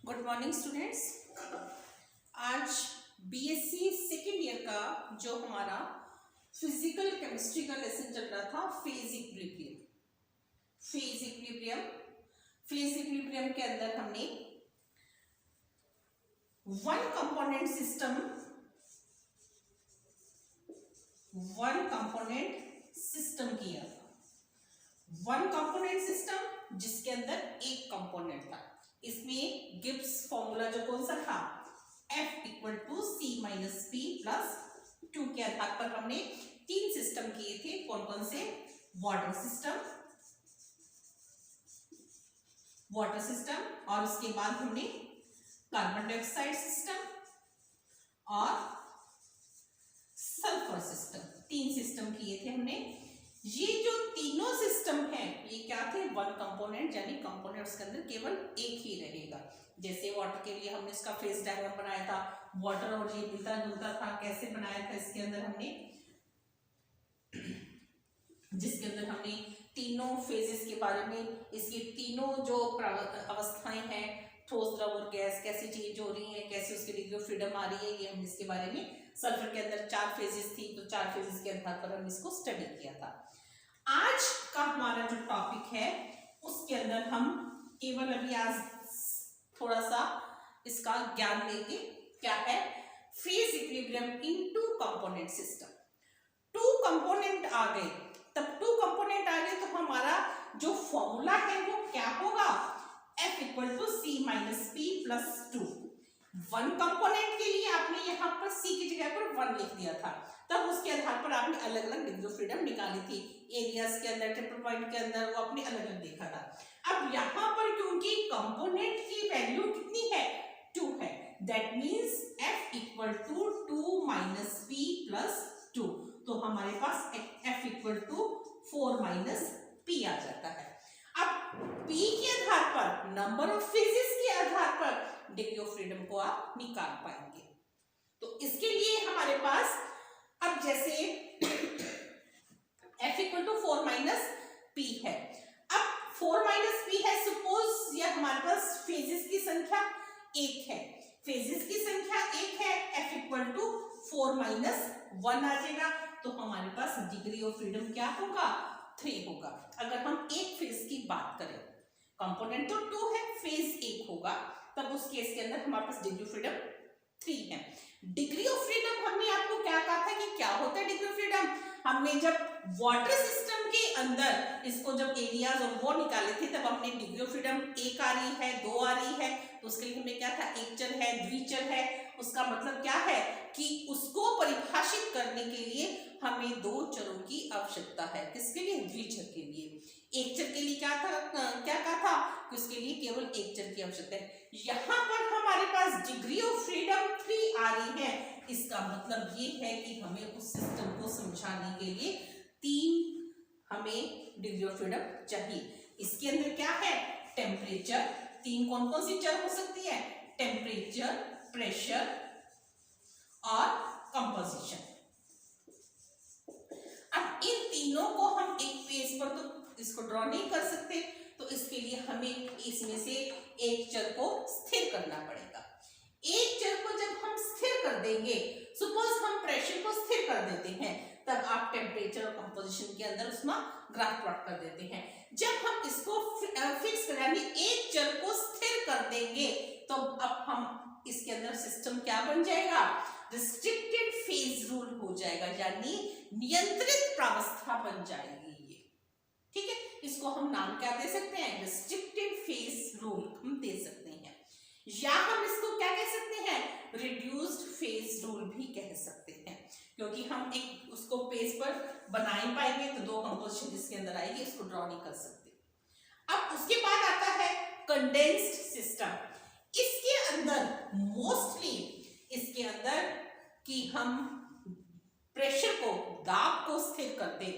Good morning students. आज BSc second year का जो हमारा फिजिकल केमिस्ट्री का लेसन चल रहा था फेज इक्विलिब्रियम के अंदर हमने वन कंपोनेंट सिस्टम किया था। वन कंपोनेंट सिस्टम जिसके अंदर एक कंपोनेंट था। इसमें गिब्स फॉर्मूला जो कौन सा था, F equal to C minus P plus 2 के आधार पर हमने तीन सिस्टम किए थे। कौन कौन से? वाटर सिस्टम और उसके बाद हमने कार्बन डाइऑक्साइड सिस्टम और सल्फर सिस्टम, तीन सिस्टम किए थे हमने। ये जो तीनों सिस्टम हैं ये क्या थे? वन कंपोनेंट, यानी कंपोनेंट्स के अंदर केवल एक ही रहेगा। जैसे वाटर के लिए हमने इसका फेज डायग्राम बनाया था, वाटर और ये मिलता जुलता था। कैसे बनाया था? इसके अंदर हमने जिसके अंदर हमने तीनों फेजेस के बारे में, इसकी तीनों जो अवस्थाएं हैं, ठोस, द्रव और गैस, कैसे चेंज हो रही है, कैसे उसकी डिग्री ऑफ फ्रीडम आ रही है, ये हमने इसके बारे में। सल्फर के अंदर 4 फेजेस थी, तो 4 फेजेस के आधार पर हमने इसको स्टडी किया था। आज का हमारा जो टॉपिक है उसके अंदर हम केवल अभी आज थोड़ा सा इसका ज्ञान लेंगे। क्या है? Phase equilibrium in two component system. Two component आ गए, तब टू कंपोनेंट आ गए तो हमारा जो फॉर्मूला है वो क्या होगा? F equal to C minus P plus 2। One component के लिए आपने यहाँ पर C की जगह पर 1 लिख दिया था, तब उसके आधार पर आपने अलग अलग डिग्री ऑफ फ्रीडम निकाली थी। एरियाज के अंदर, ट्रिपल पॉइंट के अंदर वो आपने अलग अलग देखा था। अब यहाँ पर क्योंकि कंपोनेंट की वैल्यू कितनी है? 2 है, that means F equal to 2 minus P plus 2। तो हमारे पास F equal to 4 minus P आ जाता है। अब P के आधार पर, नंबर ऑफ फेजेस के आधार पर डिग्री ऑफ फ्रीडम को आप निकाल पाएंगे। तो इसके लिए हमारे पास अब जैसे F equal to 4 minus P है। अब 4 माइनस पी है, सपोज ये हमारे पास फेजेस की संख्या 1 है, फेजेस की संख्या 1 है, F इक्वल टू 4 माइनस 1 आ जाएगा। तो हमारे पास डिग्री ऑफ फ्रीडम क्या होगा? 3 होगा। अगर हम एक फेज की बात करें, कंपोनेंट तो 2 है, फेज 1 होगा, तब उस केस के अंदर हमारे पास डिग्री ऑफ फ्रीडम 3 है। डिग्री ऑफ फ्रीडम हमने आपको क्या कहा था कि क्या होता है डिग्री ऑफ फ्रीडम? हमने जब वाटर सिस्टम के अंदर इसको जब एरियाज और वो निकाले थे, तब हमने डिग्री ऑफ फ्रीडम 1 आ रही है, 2 आ रही है, तो उसके लिए हमें क्या था? एक चर है, द्विचर है। उसका मतलब क्या है कि उसको परिभाषित करने के लिए हमें 2 चरों की आवश्यकता है। किसके लिए? द्विचर के लिए। एक चर के लिए क्या कहा था कि उसके लिए केवल एक चर की आवश्यकता है। यहाँ पर हमारे पास डिग्री ऑफ फ्रीडम 3 आ रही है। इसका मतलब ये है कि हमें उस सिस्टम को समझाने के लिए 3 हमें डिग्री ऑफ फ्रीडम चाहिए। इसके अंदर क्या है? टेम्परेचर, 3 कौन कौन सी चर हो सकती है? टेम्परेचर, प्रेशर और कंपोजिशन। अब इन तीनों को हम एक पेज पर तो इसको ड्रॉ नहीं कर सकते, तो इसके लिए हमें इसमें से एक चर को स्थिर करना पड़ेगा। एक चर को जब हम स्थिर कर देंगे, सपोज हम प्रेशर को स्थिर कर देते हैं, तब आप टेम्परेचर और कंपोजिशन के अंदर उसमें ग्राफ प्लॉट कर देते हैं। जब हम इसको फिक्स कर, यानी एक चर को स्थिर कर देंगे, तो अब हम इसके अंदर सिस्टम क्या बन जाएगा? रिस्ट्रिक्टेड फेज रूल हो जाएगा, यानी नियंत्रित प्रावस्था बन जाएगी ये। ठीक है, इसको हम नाम क्या दे सकते हैं? रिस्ट्रिक्टेड फेज रूल हम दे सकते हैं, या हम इसको क्या कह सकते हैं? रिड्यूस्ड फेज रूल भी कह सकते हैं, क्योंकि हम एक उसको पेज पर बना ही पाएंगे तो 2 कंपोजिशन इसके अंदर आएगी, इसको ड्रॉ नहीं कर सकते। अब उसके बाद आता है कंडेंस्ड सिस्टम। इसके अंदर मोस्टली इसके अंदर कि हम प्रेशर को, दाब को स्थिर कर दें,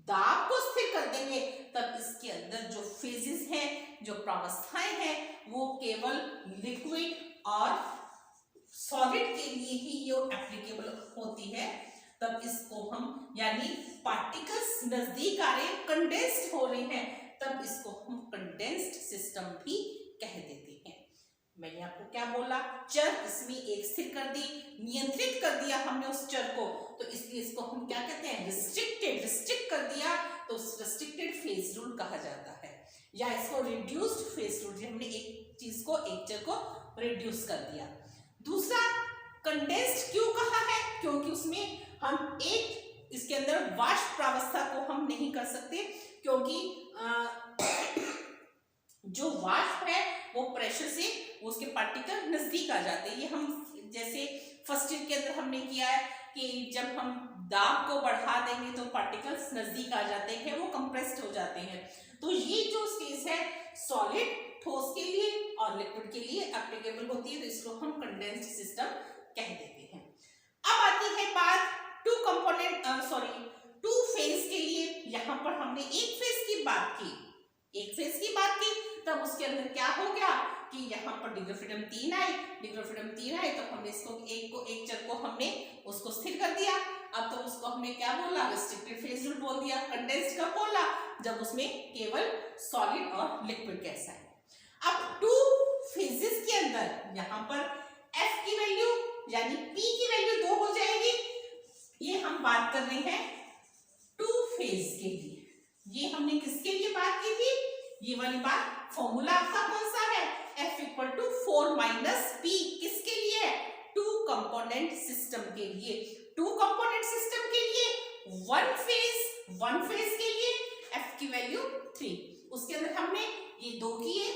दाब को स्थिर कर देंगे, तब इसके अंदर जो फेजेस हैं, जो प्रावस्थाएं हैं, वो केवल लिक्विड और सॉलिड के लिए ही ये एप्लीकेबल होती है। तब इसको हम, यानी पार्टिकल्स नजदीक आ रहे हैं, कंडेंस्ड हो रहे हैं, तब इसको हम कंडेंस्ड सिस्टम भी कह देते हैं। मैंने आपको क्या बोला, चर इसमें एक स्थिर कर दी, नियंत्रित कर दिया हमने उस चर को, तो इसलिए इसको हम क्या कहते हैं, रिस्ट्रिक्ट कर दिया, तो रिस्ट्रिक्टेड फेज रूल कहा जाता है, या इसको रिड्यूस्ड फेज रूल, हमने एक चीज को, एक चर को रिड्यूस कर दिया। दूसरा, कंडेंस्ड क्यों कहा है, क्योंकि उसमें हम एक, इसके अंदर वाष्प प्रावस्था को हम नहीं कर सकते, क्योंकि जो वाष्प है वो प्रेशर से उसके पार्टिकल नजदीक आ जाते हैं। ये हम जैसे फर्स्ट ईयर के अंदर हमने किया है कि जब हम दाब को बढ़ा देंगे तो पार्टिकल्स नजदीक आ जाते हैं, वो कंप्रेस्ड हो जाते हैं। तो ये जो स्टेज है सॉलिड, ठोस के लिए और लिक्विड के लिए एप्लीकेबल होती है, तो इसको हम कंडेंस्ड सिस्टम कह देते हैं। अब आती है बात टू फेज के लिए। यहाँ पर हमने एक फेज की बात की, तब उसके अंदर क्या हो गया कि यहाँ पर डिग्री ऑफ फ्रीडम 3 आई, तो हमने इसको एक चर को हमने उसको स्थिर कर दिया। अब तो उसको हमने क्या बोला, रिस्ट्रिक्टेड फेज रूल बोल दिया। कंडेंस्ड कब बोला, जब उसमें केवल सॉलिड और लिक्विड गैस है। अब टू फेजेस के अंदर यहाँ पर F की वैल्यू यानी P की वैल्यू 2 हो जाएगी। ये हम बात कर रहे हैं टू फेज के लिए। ये हमने किसके लिए बात की थी, ये वाली बात, फॉर्मूला आपका कौन सा है, F equal to 4 minus P, किसके लिए, टू कंपोनेंट सिस्टम के लिए। टू कंपोनेंट सिस्टम के लिए वन फेज के लिए F की वैल्यू 3, उसके अंदर हमने ये 2 किए,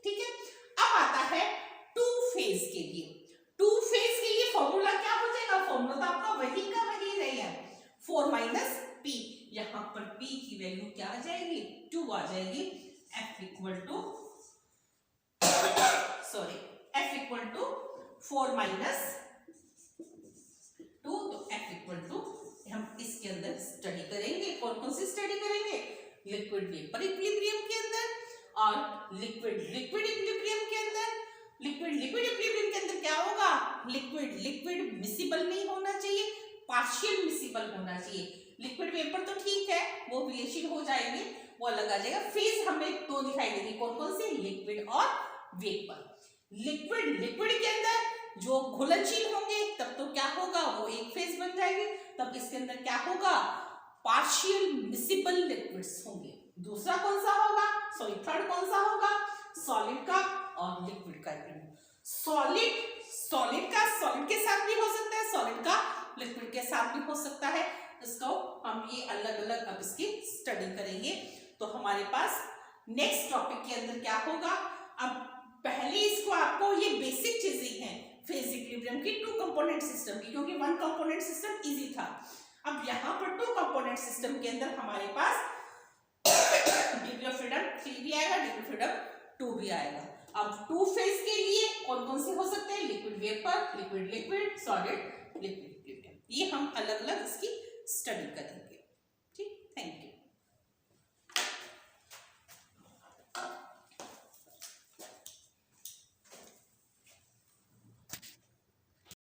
ठीक है। अब आता है टू फेज के लिए फॉर्मूला क्या हो जाएगा, फॉर्मूला तो आपका वही का वही रहेगा, 4 माइनस P, यहाँ पर P की वैल्यू क्या आ जाएगी, 2 आ जाएगी। F इक्वल टू 4 माइनस 2, तो F इक्वल टू, हम इसके अंदर स्टडी करेंगे, कौन सी स्टडी करेंगे, लिक्विड वेपर इक्विलिब्रियम के अंदर और लिक्विड इक्विलिब्रियम के अंदर। लिक्विड इक्विलिब्रियम के अंदर क्या होगा, लिक्विड मिसिबल नहीं होना चाहिए, पार्शियल मिसिबल होना चाहिए। लिक्विड वेपर तो ठीक है, वो विलेशिल हो जाएंगे, वो अलग आ जाएगा। फेज हमें 2 दिखाई देंगे, कौन से, लिक्विड और वेपर। लिक्विड के अंदर जो घुलनशील होंगे तब तो क्या होगा, वो एक फेज बन जाएंगे, तब इसके अंदर क्या होगा, पार्शियल मिसिबल लिक्विड्स होंगे। दूसरा कौन सा होगा, थर्ड कौन सा होगा, सॉलिड का और लिक्विड का। सॉलिड के साथ भी हो सकता है, सॉलिड का लिक्विड के साथ भी हो सकता है। इसको हम ये अलग अलग अब इसकी स्टडी करेंगे। तो हमारे पास नेक्स्ट टॉपिक के अंदर क्या होगा, अब पहले इसको आपको ये बेसिक चीजें हैं फेज इक्विलिब्रियम की, टू कंपोनेंट सिस्टम की, क्योंकि वन कंपोनेंट सिस्टम इजी था। अब यहाँ पर टू कंपोनेंट सिस्टम के अंदर हमारे पास डिग्री ऑफ फ्रीडम 3 भी आएगा, डिग्री ऑफ फ्रीडम 2 भी आएगा। अब टू फेज के लिए कौन से हो सकते हैं, liquid vapour, liquid solid, liquid, ये हम अलग अलग इसकी स्टडी करेंगे।